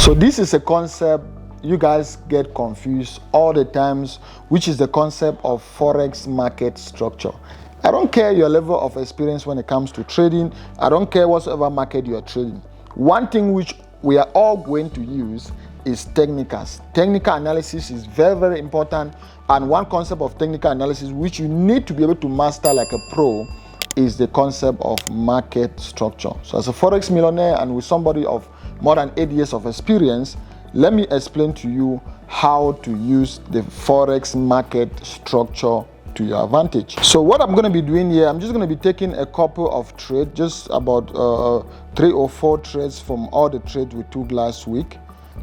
So this is a concept you guys get confused all the times, which is the concept of forex market structure. I don't care your level of experience when it comes to trading. I don't care whatever market you are trading. One thing which we are all going to use is technicals. Technical analysis is very, very important. And one concept of technical analysis which you need to be able to master like a pro is the concept of market structure. So as a Forex millionaire and with somebody of more than 8 years of experience, let me explain to you how to use the Forex market structure to your advantage. So what I'm going to be doing here, I'm just going to be taking a couple of trades, just about 3 or 4 trades from all the trades we took last week.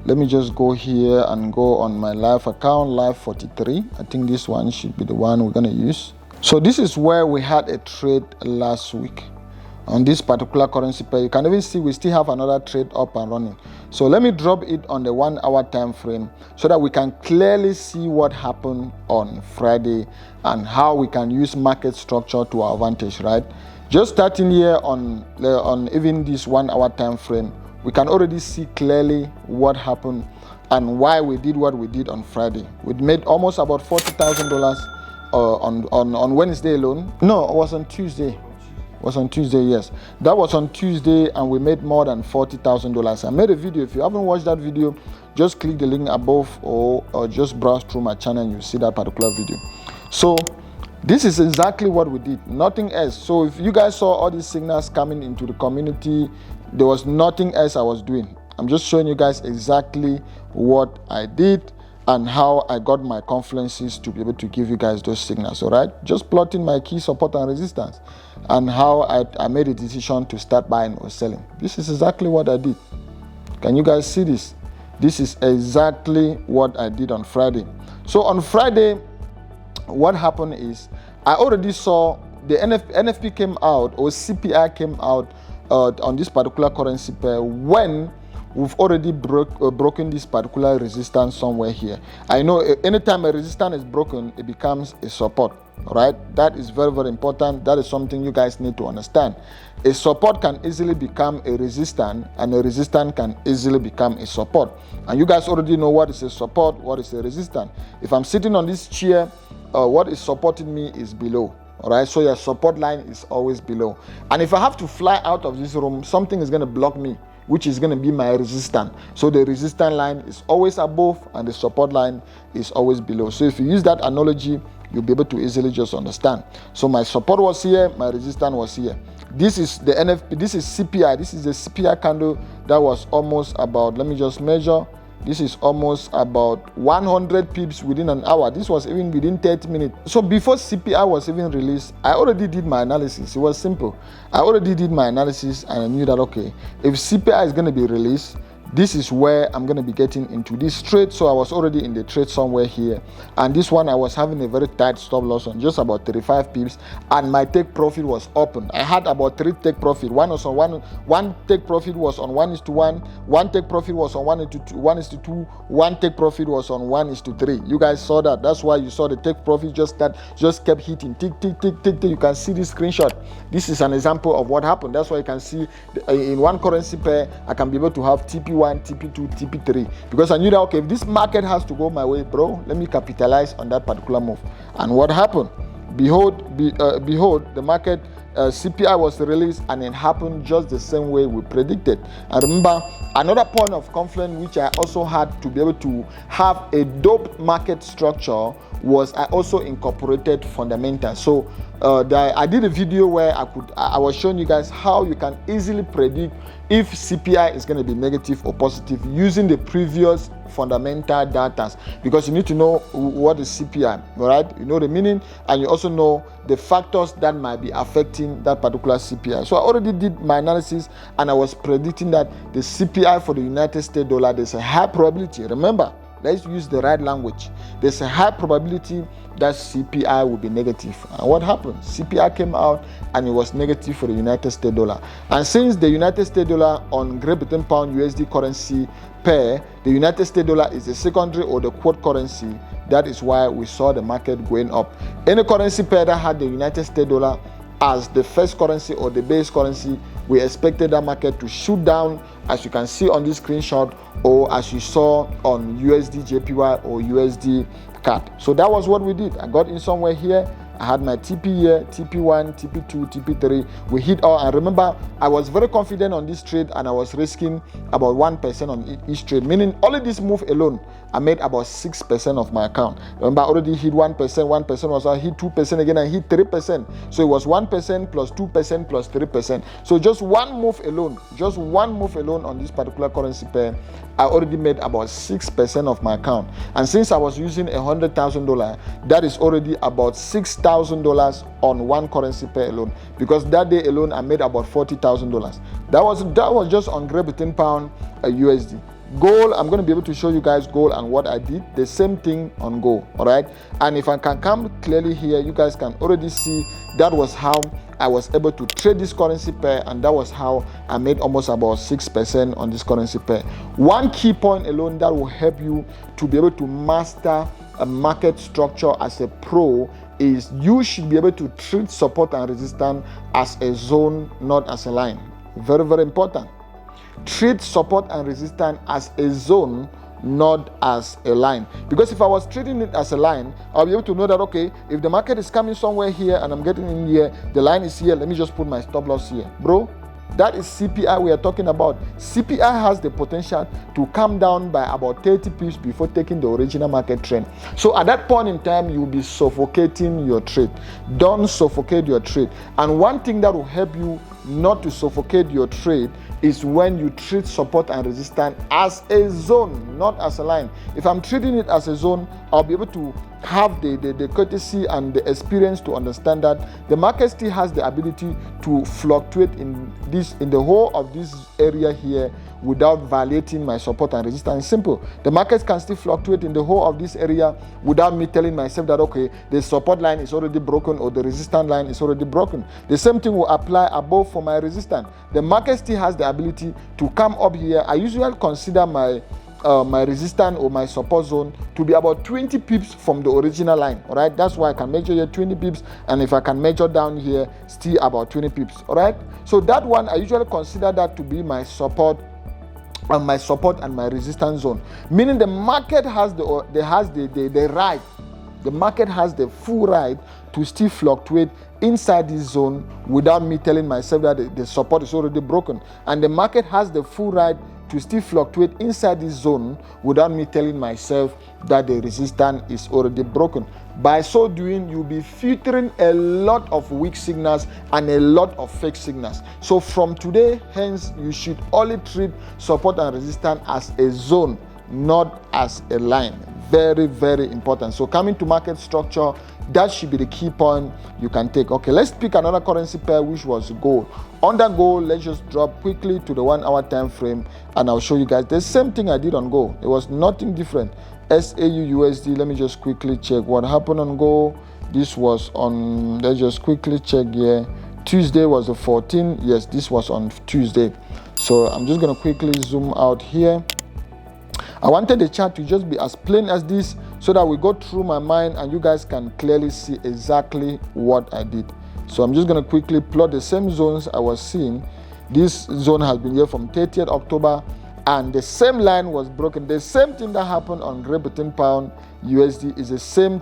Let me just go here and go on my live account, live 43. I think this one should be the one we're going to use. So this is where we had a trade last week on this particular currency pair. You can even see we still have another trade up and running. So let me drop it on the 1 hour time frame so that we can clearly see what happened on Friday and how we can use market structure to our advantage, right? Just starting here on even this 1 hour time frame, we can already see clearly what happened and why we did what we did on Friday. We made almost about $40,000 on Wednesday alone. No, it was on Tuesday. Was on Tuesday, yes. That was on Tuesday, and we made more than $40,000. I made a video. If you haven't watched that video, just click the link above or just browse through my channel and you'll see that particular video. So this is exactly what we did, nothing else. So if you guys saw all these signals coming into the community, there was nothing else I was doing. I'm just showing you guys exactly what I did and how I got my confluences to be able to give you guys those signals, all right? Just plotting my key support and resistance and how I made a decision to start buying or selling. This is exactly what I did. Can you guys see this? This is exactly what I did on Friday. So on Friday, what happened is I already saw the NFP came out, or CPI came out on this particular currency pair when we've already broken this particular resistance somewhere here. I know anytime a resistance is broken, it becomes a support, right? That is very, very important. That is something you guys need to understand. A support can easily become a resistance, and a resistance can easily become a support. And you guys already know what is a support, what is a resistance. If I'm sitting on this chair, what is supporting me is below. All right, so your support line is always below. And if I have to fly out of this room, something is going to block me, which is going to be my resistance. So the resistance line is always above and the support line is always below. So if you use that analogy, you'll be able to easily just understand. So my support was here, my resistance was here. This is the NFP, this is CPI. This is the CPI candle that was almost about, let me just measure. This is almost about 100 pips within an hour. This was even within 30 minutes. So before CPI was even released, I already did my analysis. It was simple. I already did my analysis and I knew that, okay, if CPI is going to be released, this is where I'm going to be getting into this trade. So I was already in the trade somewhere here. And this one, I was having a very tight stop loss on just about 35 pips. And my take profit was open. I had about 3 take profit. One was on one take profit was on 1:1. One take profit was on 1:2. One take profit was on 1:3. You guys saw that. That's why you saw the take profit just kept hitting. Tick, tick, tick, tick, tick. You can see this screenshot. This is an example of what happened. That's why you can see in one currency pair, I can be able to have TP1, TP2, TP3, because I knew that, okay, if this market has to go my way, bro, let me capitalize on that particular move. And what happened? Behold, the market CPI was released and it happened just the same way we predicted. And remember, another point of confluence which I also had to be able to have a dope market structure was I also incorporated fundamentals. So I did a video where I was showing you guys how you can easily predict if CPI is going to be negative or positive using the previous fundamental data, because you need to know what is CPI, all right? You know the meaning, and you also know the factors that might be affecting that particular CPI. So I already did my analysis and I was predicting that the CPI for the United States dollar, there's a high probability. Remember, let's use the right language. There's a high probability that CPI will be negative. And what happened? CPI came out and it was negative for the United States dollar. And since the United States dollar on Great Britain pound USD currency pair, the United States dollar is the secondary or the quote currency, that is why we saw the market going up. Any currency pair that had the United States dollar as the first currency or the base currency, we expected that market to shoot down as you can see on this screenshot, or as you saw on USD JPY or USD CAD. So that was what we did. I got in somewhere here. I had my TP here, TP1, TP2, TP3. We hit all, and remember, I was very confident on this trade, and I was risking about 1% on each trade, meaning only this move alone, I made about 6% of my account. Remember, I already hit 1%, 1% was, I hit 2% again, I hit 3%. So it was 1% plus 2% plus 3%. So just one move alone on this particular currency pair, I already made about 6% of my account. And since I was using $100,000, that is already about $6,000 on one currency pair alone. Because that day alone, I made about $40,000. That was just on Great Britain pound USD. Gold, I'm going to be able to show you guys gold and what I did. The same thing on gold, all right? And if I can come clearly here, you guys can already see that was how I was able to trade this currency pair, and that was how I made almost about 6% on this currency pair. One key point alone that will help you to be able to master a market structure as a pro is you should be able to treat support and resistance as a zone, not as a line. Very, very important. Treat support and resistance as a zone, not as a line. Because if I was treating it as a line, I'll be able to know that, okay, if the market is coming somewhere here and I'm getting in here, the line is here, let me just put my stop loss here. Bro, that is CPI we are talking about. CPI has the potential to come down by about 30 pips before taking the original market trend. So at that point in time, you'll be suffocating your trade. Don't suffocate your trade. And one thing that will help you not to suffocate your trade is when you treat support and resistance as a zone, not as a line. If I'm treating it as a zone, I'll be able to have the courtesy and the experience to understand that the market still has the ability to fluctuate in the whole of this area here without violating my support and resistance. Simple. The market can still fluctuate in the whole of this area without me telling myself that, okay, the support line is already broken or the resistance line is already broken. The same thing will apply above for my resistance. The market still has the ability to come up here. I usually consider my resistance or my support zone to be about 20 pips from the original line. All right, that's why I can measure here 20 pips, and if I can measure down here, still about 20 pips. All right, so that one I usually consider that to be my support and my resistance zone, meaning the market has the right, the market has the full right to still fluctuate inside this zone without me telling myself that the support is already broken, and the market has the full right to still fluctuate inside this zone without me telling myself that the resistance is already broken. By so doing, you'll be filtering a lot of weak signals and a lot of fake signals. So from today, hence, you should only treat support and resistance as a zone, not as a line. Very, very important. So coming to market structure, that should be the key point you can take. Okay, let's pick another currency pair, which was gold. Under gold, let's just drop quickly to the 1 hour time frame, and I'll show you guys the same thing I did on gold. It was nothing different. SAUUSD, let me just quickly check what happened on gold. This was on, let's just quickly check here. Tuesday was the 14th. Yes, this was on Tuesday. So I'm just going to quickly zoom out here. I wanted the chart to just be as plain as this so that we go through my mind and you guys can clearly see exactly what I did. So I'm just going to quickly plot the same zones I was seeing. This zone has been here from 30th October, and the same line was broken. The same thing that happened on Great Britain pound USD is the same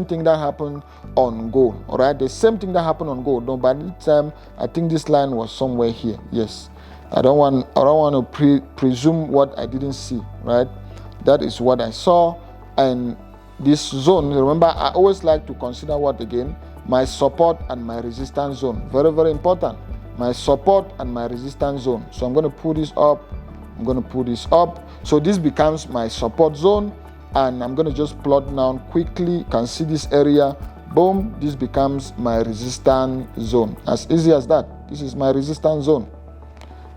thing that happened on gold. All right, the same thing that happened on gold. No, by this time I think this line was somewhere here. Yes. I don't want to presume what I didn't see, right? That is what I saw. And this zone, remember, I always like to consider what again? My support and my resistance zone. Very, very important. My support and my resistance zone. So I'm going to pull this up. I'm going to pull this up. So this becomes my support zone. And I'm going to just plot now quickly. You can see this area. Boom. This becomes my resistance zone. As easy as that. This is my resistance zone.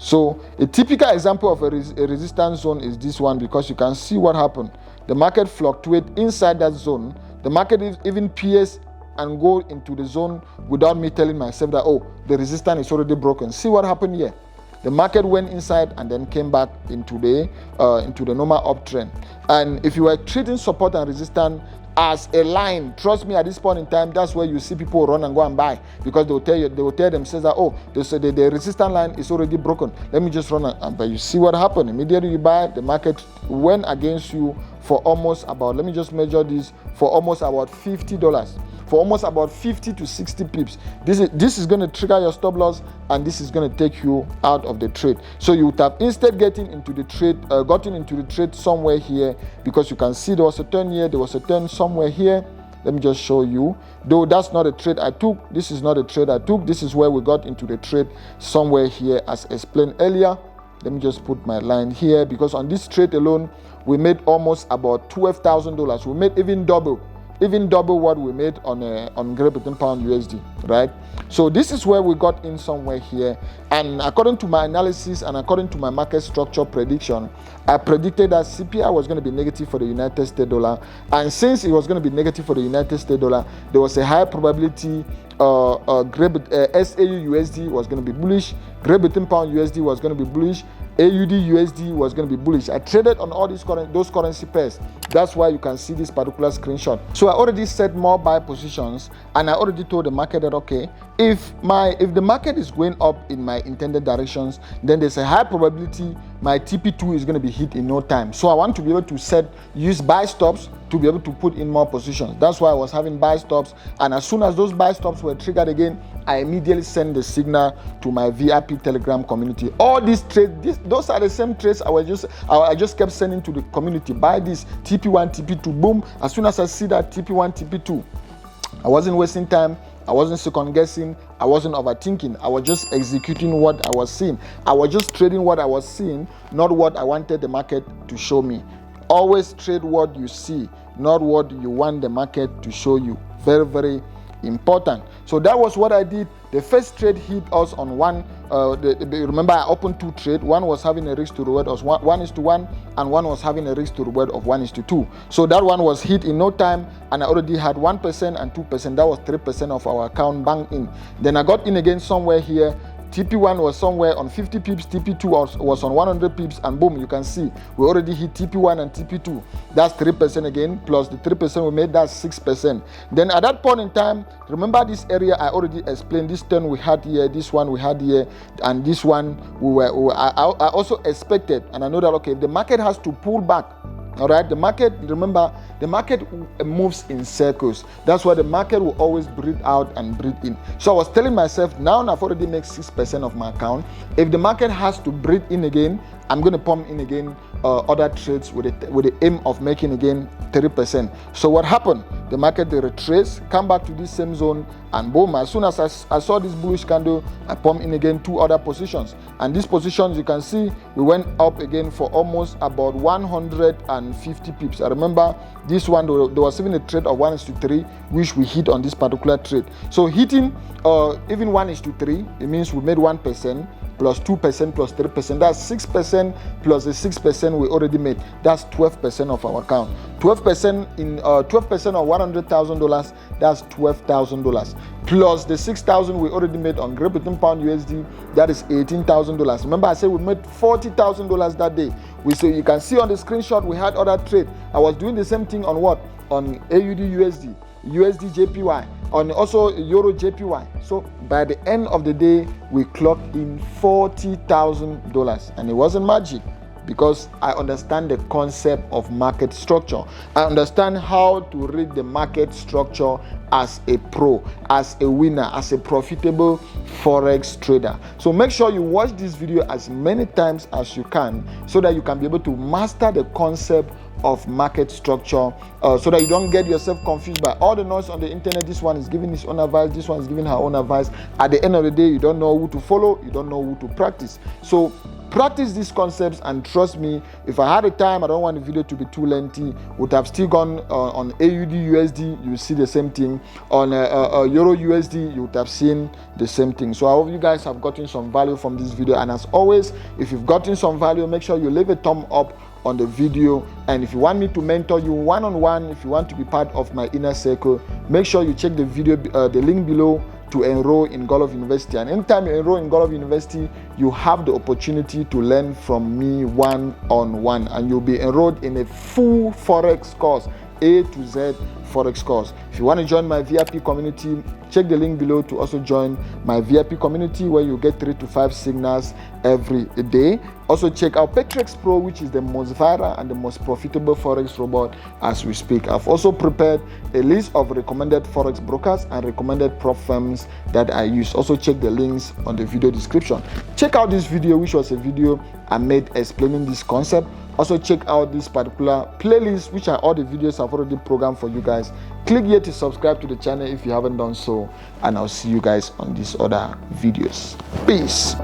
So a typical example of a resistance zone is this one, because you can see what happened. The market fluctuate inside that zone. The market even pierce and go into the zone without me telling myself that, oh, the resistance is already broken. See what happened here. The market went inside and then came back into the normal uptrend. And if you were treating support and resistance as a line. Trust me, at this point in time, that's where you see people run and go and buy, because they will tell themselves that, oh, the resistance line is already broken, let me just run and buy. You see what happened? Immediately you buy, the market went against you for almost about, let me just measure this, for almost about $50, for almost about 50 to 60 pips. This is going to trigger your stop loss, and this is going to take you out of the trade. So you would have instead gotten into the trade somewhere here, because you can see there was a turn here, there was a turn somewhere here. Let me just show you. Though that's not a trade I took, this is not a trade I took, this is where we got into the trade somewhere here, as explained earlier. Let me just put my line here, because on this trade alone, we made almost about $12,000. We made even double what we made on Great Britain Pound USD, right? So this is where we got in somewhere here, and according to my analysis and according to my market structure prediction, I predicted that CPI was going to be negative for the United States dollar, and since it was going to be negative for the United States dollar, there was a high probability SAU USD was going to be bullish, Great Britain Pound USD was going to be bullish, AUD USD was going to be bullish. I traded on all those currency pairs. That's why you can see this particular screenshot. So I already set more buy positions, and I already told the market that, okay, if the market is going up in my intended directions, then there's a high probability my TP2 is going to be hit in no time. So I want to be able to use buy stops to be able to put in more positions. That's why I was having buy stops, and as soon as those buy stops were triggered again, I immediately send the signal to my VIP Telegram community. All these trades, those are the same trades I just kept sending to the community. Buy this TP1, TP2, boom. As soon as I see that TP1, TP2, I wasn't wasting time. I wasn't second guessing. I wasn't overthinking. I was just executing what I was seeing. I was just trading what I was seeing, not what I wanted the market to show me. Always trade what you see, not what you want the market to show you. Very, very important. So that was what I did. The first trade hit us on one. Remember, I opened two trades. One was having a risk to reward of 1:1, and one was having a risk to reward of 1:2. So that one was hit in no time, and I already had 1% and 2%. That was 3% of our account banked in. Then I got in again somewhere here. TP1 was somewhere on 50 pips, TP2 was on 100 pips, and boom, you can see we already hit TP1 and TP2. That's 3% again, plus the 3% we made, that's 6%. Then at that point in time, remember this area I already explained, this turn we had here, this one we had here, and this one I also expected, and I know that, okay, if the market has to pull back, all right, the market, remember, the market moves in circles. That's why the market will always breathe out and breathe in. So I was telling myself, now I've already made 6% of my account. If the market has to breathe in again, I'm going to pump in again other trades with the aim of making again 3%. So what happened? The market, they retrace, come back to this same zone, and boom, as soon as I saw this bullish candle, I pumped in again two other positions. And these positions, you can see, we went up again for almost about 150 pips. I remember this one, there was even a trade of 1:3, which we hit on this particular trade. So hitting even 1:3, it means we made 1%. Plus 2% plus 3%, that's 6% plus the 6% we already made. That's 12% of our account. 12% of $100,000, that's $12,000. Plus the $6,000 we already made on Great Britain Pound USD, that is $18,000. Remember I said we made $40,000 that day. You can see on the screenshot we had other trade. I was doing the same thing on what? On AUD USD, USD JPY, on also Euro JPY. So by the end of the day, we clocked in $40,000, and it wasn't magic, because I understand the concept of market structure. I understand how to read the market structure as a pro, as a winner, as a profitable Forex trader. So make sure you watch this video as many times as you can, so that you can be able to master the concept of market structure, so that you don't get yourself confused by all the noise on the internet. This one is giving his own advice, this one is giving her own advice. At the end of the day, you don't know who to follow, you don't know who to practice. So practice these concepts, and trust me, if I had the time, I don't want the video to be too lengthy, would have still gone on AUD USD, you see the same thing. On Euro USD, you would have seen the same thing. So I hope you guys have gotten some value from this video, and as always, if you've gotten some value, make sure you leave a thumb up on the video. And if you want me to mentor you one-on-one, if you want to be part of my inner circle, make sure you check the video, the link below, to enroll in Godlove University. And anytime you enroll in Godlove University, you have the opportunity to learn from me one-on-one, and you'll be enrolled in a full Forex course. A to Z Forex course. If you want to join my VIP community, check the link below to also join my VIP community where you get 3 to 5 signals every day. Also check out Patrex Pro, which is the most viral and the most profitable Forex robot as we speak. I've also prepared a list of recommended Forex brokers and recommended prop firms that I use. Also check the links on the video description. Check out this video, which was a video I made explaining this concept. Also check out this particular playlist, which are all the videos I've already programmed for you guys. Click here to subscribe to the channel if you haven't done so, and I'll see you guys on these other videos. Peace.